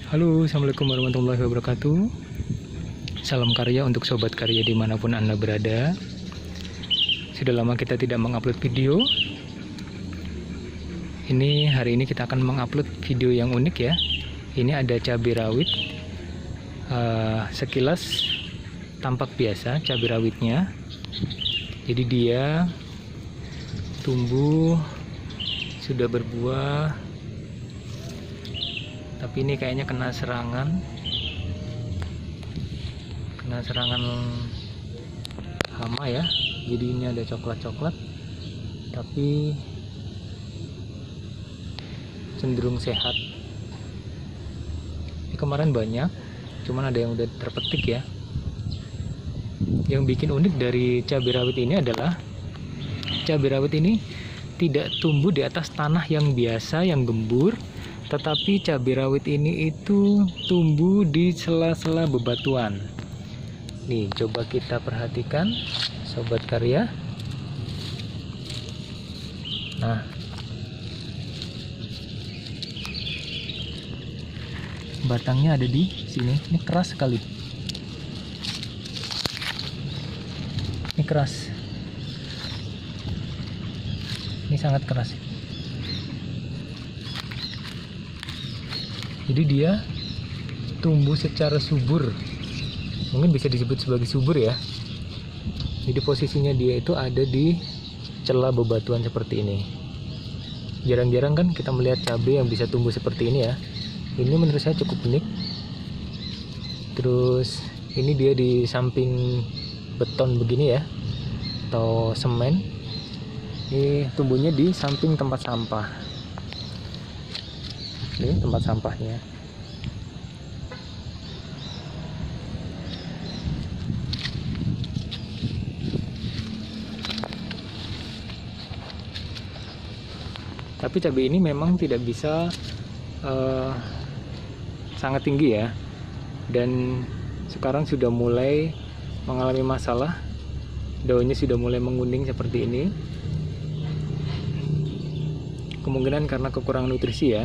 Halo, assalamualaikum warahmatullahi wabarakatuh. Salam karya untuk sobat karya dimanapun Anda berada. Sudah lama kita tidak mengupload video. Hari ini kita akan mengupload video yang unik ya. Ini ada cabai rawit. Sekilas tampak biasa cabai rawitnya. Jadi dia tumbuh, sudah berbuah. Tapi ini kayaknya kena serangan hama ya. Jadi ini ada coklat-coklat, tapi cenderung sehat. Ini kemarin banyak, cuman ada yang udah terpetik ya. Yang bikin unik dari cabai rawit ini adalah cabai rawit ini tidak tumbuh di atas tanah yang biasa, yang gembur, tetapi cabai rawit ini itu tumbuh di sela-sela bebatuan. Nih, coba kita perhatikan sobat karya. Nah, batangnya ada di sini. Ini keras sekali. Ini keras. Ini sangat keras. Jadi dia tumbuh secara subur, mungkin bisa disebut sebagai subur ya. Jadi posisinya dia itu ada di celah bebatuan seperti ini. Jarang-jarang kan kita melihat cabai yang bisa tumbuh seperti ini ya. Ini menurut saya cukup unik. Terus ini dia di samping beton begini ya, atau semen. Ini tumbuhnya di samping tempat sampah. Ini tempat sampahnya. Tapi cabai ini memang tidak bisa sangat tinggi ya. Dan sekarang sudah mulai mengalami masalah. Daunnya sudah mulai menguning seperti ini. Kemungkinan karena kekurangan nutrisi ya.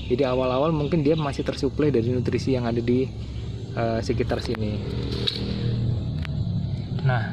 Jadi awal-awal mungkin dia masih tersuplai dari nutrisi yang ada di sekitar sini. Nah,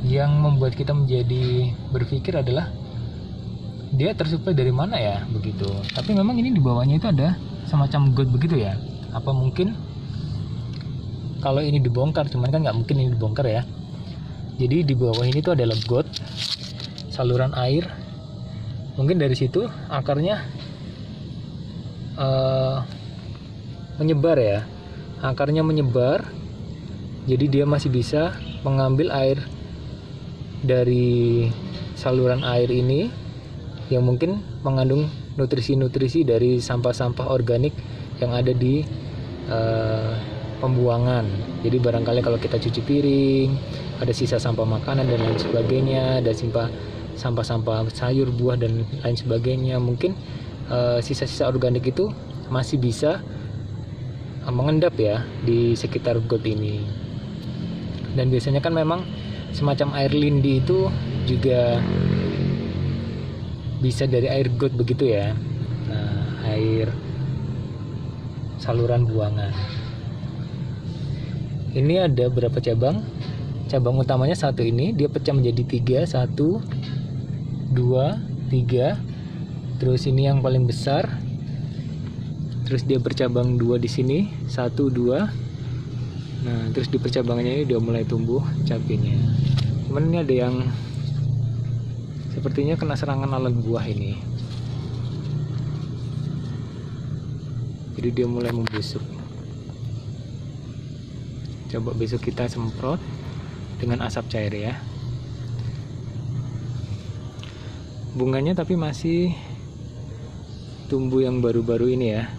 yang membuat kita menjadi berpikir adalah dia tersuplai dari mana ya begitu. Tapi memang ini di bawahnya itu ada semacam got begitu ya. Apa mungkin kalau ini dibongkar, cuman kan nggak mungkin ini dibongkar ya. Jadi di bawah ini tuh adalah got, saluran air. Mungkin dari situ akarnya menyebar ya, akarnya menyebar, jadi dia masih bisa mengambil air dari saluran air ini yang mungkin mengandung nutrisi-nutrisi dari sampah-sampah organik yang ada di pembuangan. Jadi barangkali kalau kita cuci piring, ada sisa sampah makanan dan lain sebagainya, ada sampah-sampah sayur, buah dan lain sebagainya, mungkin sisa-sisa organik itu masih bisa mengendap ya di sekitar got ini. Dan biasanya kan memang semacam air lindi itu juga bisa dari air got begitu ya. Nah, air saluran buangan. Ini ada berapa cabang? Cabang utamanya satu ini, dia pecah menjadi 3, 1, 2, 3. Terus ini yang paling besar. Terus dia bercabang 2 di sini, 1, 2. Nah, terus di percabangannya ini udah mulai tumbuh cabenya. Cuman ini ada yang sepertinya kena serangan lalat buah ini. Jadi dia mulai membusuk. Coba besok kita semprot dengan asap cair ya. Bunganya tapi masih tumbuh yang baru-baru ini ya.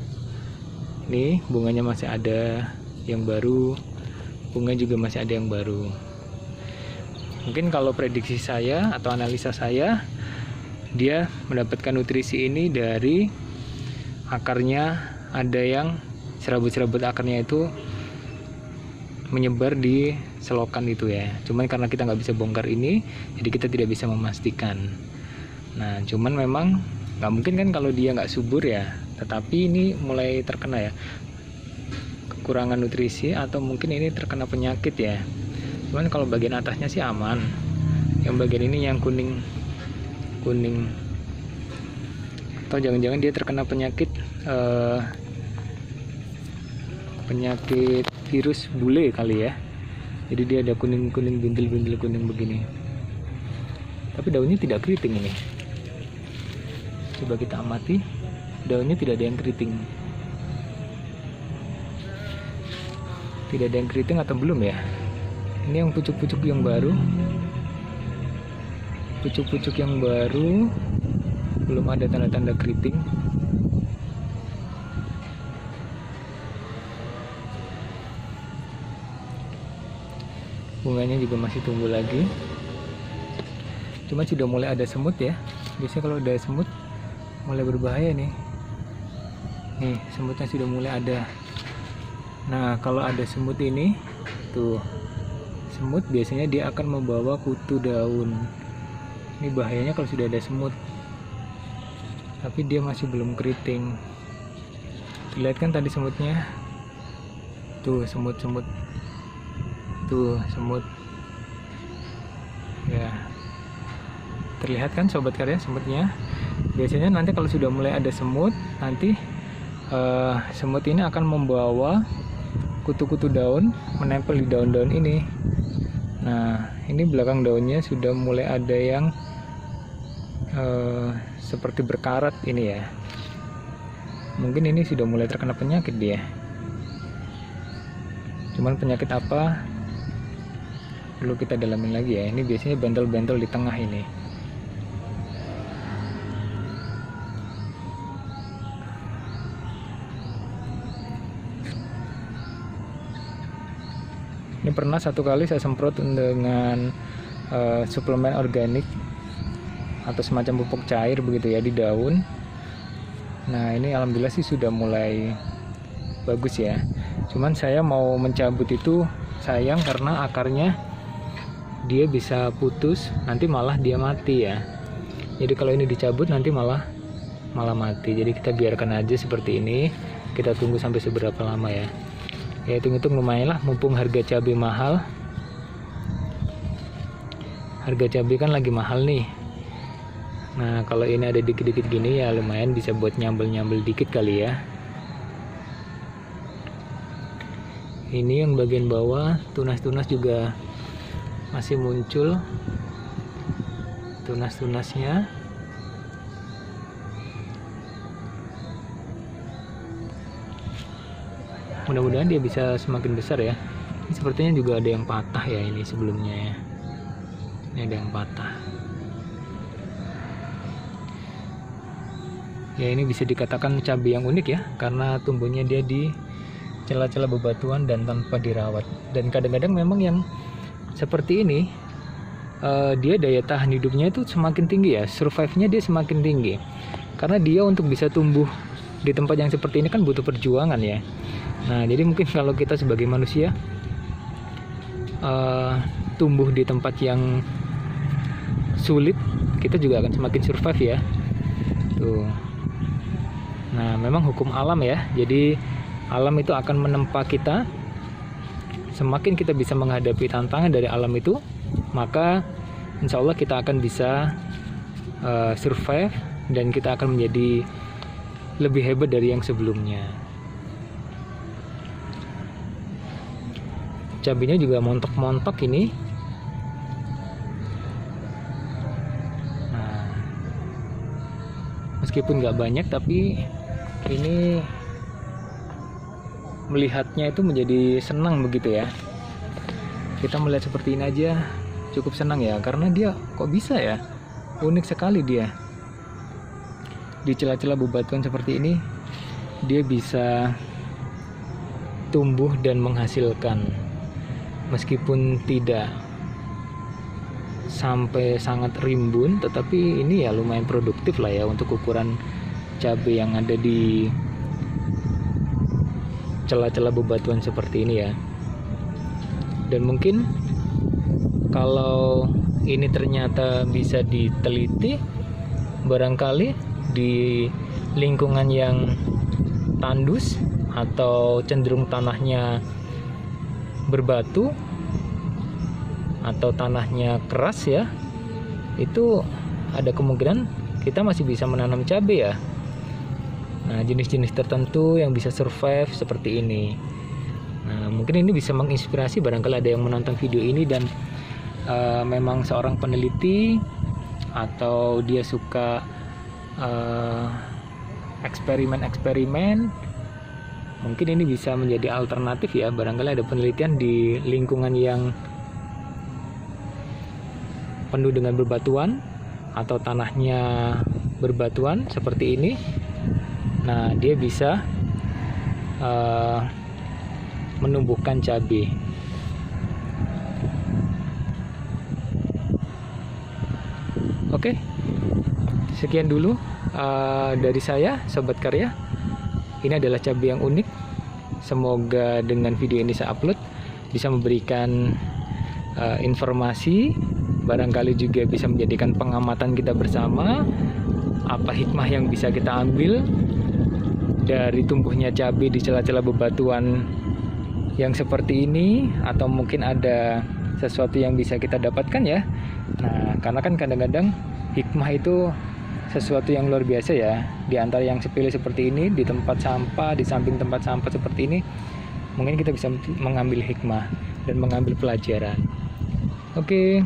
Ini bunganya masih ada yang baru, bunga juga masih ada yang baru. Mungkin kalau prediksi saya atau analisa saya, dia mendapatkan nutrisi ini dari akarnya. Ada yang serabut-serabut akarnya itu menyebar di selokan itu ya. Cuman karena kita nggak bisa bongkar ini, jadi kita tidak bisa memastikan. Nah, cuman memang nggak mungkin kan kalau dia nggak subur ya. Tetapi ini mulai terkena ya. kekurangan nutrisi atau mungkin ini terkena penyakit ya. Cuman kalau bagian atasnya sih aman. Yang bagian ini yang kuning atau jangan-jangan dia terkena penyakit virus bule kali ya. Jadi dia ada kuning-kuning, bintil-bintil kuning begini. Tapi daunnya tidak keriting ini. Coba kita amati, daunnya tidak ada yang keriting. Tidak ada yang keriting atau belum ya? Ini yang pucuk-pucuk yang baru. Pucuk-pucuk yang baru, belum ada tanda-tanda keriting. Bunganya juga masih tumbuh lagi. Cuma sudah mulai ada semut ya. Biasanya kalau ada semut mulai berbahaya nih. Nih, semutnya sudah mulai ada. Nah, kalau ada semut ini, tuh. Semut biasanya dia akan membawa kutu daun. Ini bahayanya kalau sudah ada semut. Tapi dia masih belum keriting. Lihat kan tadi semutnya. Tuh, semut-semut. Tuh, semut. Ya. Terlihat kan sobat karya semutnya. Biasanya nanti kalau sudah mulai ada semut, nanti semut ini akan membawa kutu-kutu daun menempel di daun-daun ini. Nah, ini belakang daunnya sudah mulai ada yang seperti berkarat ini ya. Mungkin ini sudah mulai terkena penyakit dia. Cuman penyakit apa? Perlu kita dalamin lagi ya. Ini biasanya bentol-bentol di tengah ini. Ini pernah satu kali saya semprot dengan suplemen organik atau semacam pupuk cair begitu ya di daun. Nah, ini alhamdulillah sih sudah mulai bagus ya. Cuman saya mau mencabut itu sayang karena akarnya dia bisa putus, nanti malah dia mati ya. Jadi kalau ini dicabut nanti malah mati. Jadi kita biarkan aja seperti ini. Kita tunggu sampai seberapa lama ya. Ya hitung-hitung lumayan lah, mumpung harga cabai mahal. Harga cabai kan lagi mahal nih. Nah, kalau ini ada dikit-dikit gini ya lumayan bisa buat nyambel-nyambel dikit kali ya. Ini yang bagian bawah, tunas-tunas juga masih muncul tunas-tunasnya. Mudah-mudahan dia bisa semakin besar ya. Ini sepertinya juga ada yang patah ya ini sebelumnya ya. Ini ada yang patah. Ya ini bisa dikatakan cabai yang unik ya, karena tumbuhnya dia di celah-celah bebatuan dan tanpa dirawat. Dan kadang-kadang memang yang seperti ini dia daya tahan hidupnya itu semakin tinggi ya, survive-nya dia semakin tinggi. Karena dia untuk bisa tumbuh di tempat yang seperti ini kan butuh perjuangan ya. Nah, jadi mungkin kalau kita sebagai manusia tumbuh di tempat yang sulit, kita juga akan semakin survive ya. Tuh. Nah, memang hukum alam ya. Jadi alam itu akan menempa kita. Semakin kita bisa menghadapi tantangan dari alam itu, maka insya Allah kita akan bisa survive dan kita akan menjadi lebih hebat dari yang sebelumnya. Cabainya juga montok-montok ini. Nah, meskipun nggak banyak, tapi ini melihatnya itu menjadi senang begitu ya. Kita melihat seperti ini aja cukup senang ya, karena dia kok bisa ya, unik sekali dia. Di celah-celah bebatuan seperti ini dia bisa tumbuh dan menghasilkan, meskipun tidak sampai sangat rimbun, tetapi ini ya lumayan produktif lah ya untuk ukuran cabai yang ada di celah-celah bebatuan seperti ini ya. Dan mungkin kalau ini ternyata bisa diteliti, barangkali di lingkungan yang tandus atau cenderung tanahnya berbatu atau tanahnya keras ya, itu ada kemungkinan kita masih bisa menanam cabai ya. Nah, jenis-jenis tertentu yang bisa survive seperti ini. Nah, mungkin ini bisa menginspirasi barangkali ada yang menonton video ini dan memang seorang peneliti atau dia suka eksperimen-eksperimen. Mungkin ini bisa menjadi alternatif ya, barangkali ada penelitian di lingkungan yang penuh dengan berbatuan atau tanahnya berbatuan seperti ini. Nah, dia bisa menumbuhkan cabai. Oke, sekian dulu dari saya, Sobat Karya. Ini adalah cabai yang unik. Semoga dengan video ini saya upload bisa memberikan informasi, barangkali juga bisa menjadikan pengamatan kita bersama, apa hikmah yang bisa kita ambil dari tumbuhnya cabai di celah-celah bebatuan yang seperti ini, atau mungkin ada sesuatu yang bisa kita dapatkan ya. Nah, karena kan kadang-kadang hikmah itu sesuatu yang luar biasa ya. Di antara yang sepele seperti ini, di tempat sampah, di samping tempat sampah seperti ini, mungkin kita bisa mengambil hikmah dan mengambil pelajaran. Oke,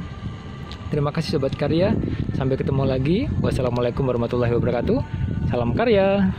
terima kasih Sobat Karya. Sampai ketemu lagi. Wassalamualaikum warahmatullahi wabarakatuh. Salam karya.